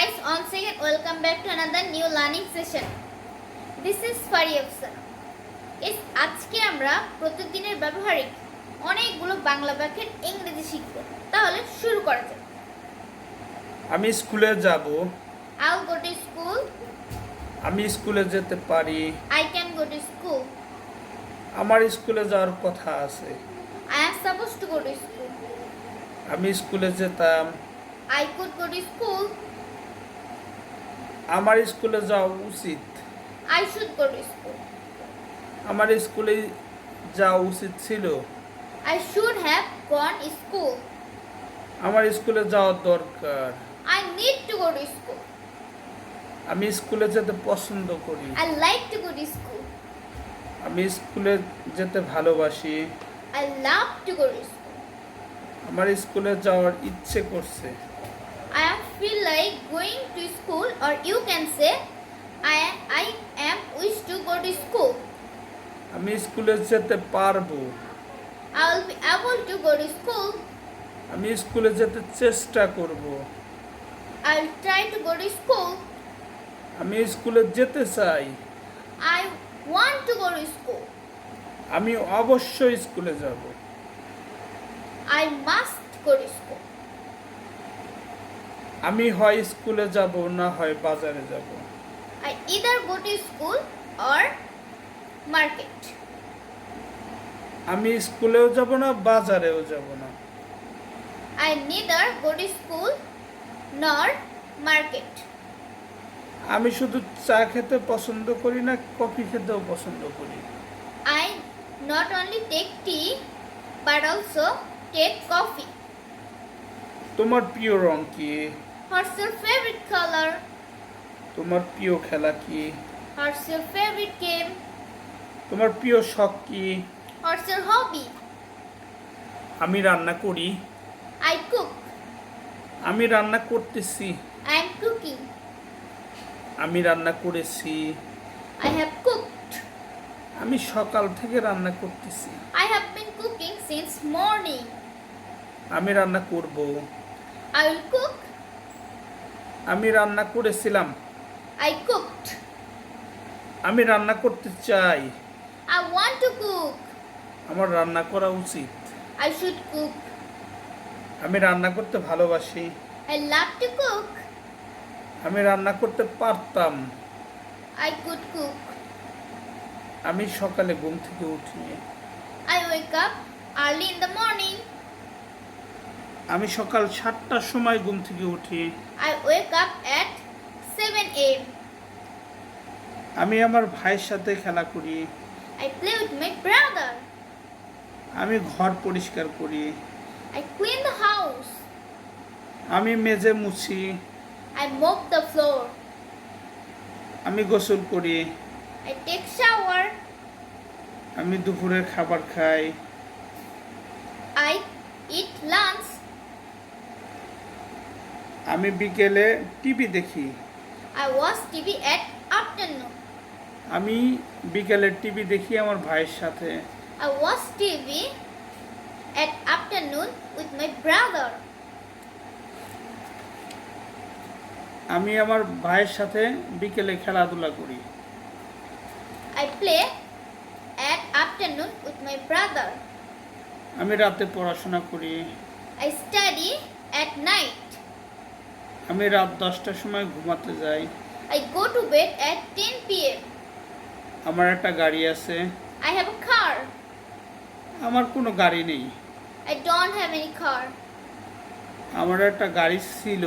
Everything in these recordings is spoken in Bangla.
guys, once again welcome back to another new learning session. This is Fariyafsa. Yes, আজকে আমরা প্রতিদিনের ব্যবহারিক অনেকগুলো বাংলা বাক্যের ইংরেজি শিখব। তাহলে শুরু করা যাক। আমি স্কুলে যাব। I'll go to school. আমি স্কুলে যেতে পারি। I can go to school. আমার স্কুলে যাওয়ার কথা আছে। I am supposed to go to school. আমি স্কুলে যেতাম। I could go to school. আমার স্কুলে যাওয়া উচিত। I should go to school. আমার স্কুলে যাওয়া উচিত ছিল। I should have gone to school. আমার স্কুলে যাওয়ার দরকার। I need to go to school. আমি স্কুলে যেতে পছন্দ করি। I like to go to school. আমি স্কুলে যেতে ভালোবাসি। I love to go to school. আমার স্কুলে যাওয়ার ইচ্ছে করছে। I feel like going to school, or you can say I am wish to go to school. আমি স্কুলে যেতে পারবো। I will be able to go to school. আমি স্কুলে যেতে চেষ্টা করব। I will try to go to school. আমি স্কুলে যেতে চাই। I want to go to school. আমি অবশ্যই স্কুলে যাব। I must go to school. আমি হয় স্কুলে যাব না হয় বাজারে যাব। I either go to school or market. আমি স্কুলেও যাব না বাজারেও যাব না। I neither go to school nor market. আমি শুধু চা খেতে পছন্দ করি না, কফি খেতেও পছন্দ করি। I not only take tea but also take coffee. তোমার প্রিয় রং কি? What's your favorite color? তোমার প্রিয় খেলা কি? What's your favorite game? তোমার প্রিয় শখ কি? What's your hobby? আমি রান্না করি। I cook. আমি রান্না করতেছি। I am cooking. আমি রান্না করেছি। I have cooked. আমি সকাল থেকে রান্না করতেছি। I have been cooking since morning. আমি রান্না করব। I will cook. আমি রান্না করেছিলাম। I cooked. আমি রান্না করতে চাই। I want to cook. আমার রান্না করা উচিত। I should cook. আমি রান্না করতে ভালোবাসি। I love to cook. আমি রান্না করতে পারতাম। I could cook. আমি সকালে ঘুম থেকে উঠি। I wake up early in the morning. আমি সকাল 7টার সময় ঘুম থেকে উঠি। I wake up at 7 a.m. আমি আমার ভাইয়ের সাথে খেলা করি। I play with my brother. আমি ঘর পরিষ্কার করি। I clean the house. আমি মেঝে মুছি। I mop the floor. আমি গোসল করি। I take shower. আমি দুপুরের খাবার খাই। I eat lunch. আমি বিকেলে টিভি দেখি। I watch TV at afternoon. আমি বিকেলে টিভি দেখি আমার ভাইয়ের সাথে। I watch TV at afternoon with my brother. আমি আমার ভাইয়ের সাথে বিকেলে খেলাধুলা করি। I play at afternoon with my brother. আমি রাতে পড়াশোনা করি। I study at night. আমি রাত 10টার সময় ঘুমাতে যাই। I go to bed at 10 p.m. আমার একটা গাড়ি আছে। I have a car. আমার কোনো গাড়ি নেই। I don't have any car. আমার একটা গাড়ি ছিল।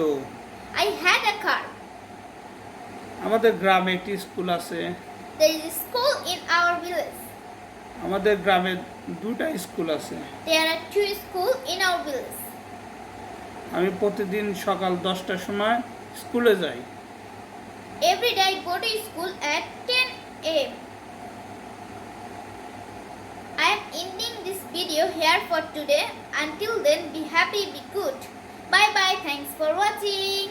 I had a car. আমাদের গ্রামে একটি স্কুল আছে। There is a school in our village. আমাদের গ্রামে 2টা স্কুল আছে। There are 2 schools in our village. আমি প্রতিদিন সকাল 10টার সময় স্কুলে যাই। Every day I go to school at 10 a.m. I am ending this video here for today. Until then, be happy, be good. Bye bye. Thanks for watching.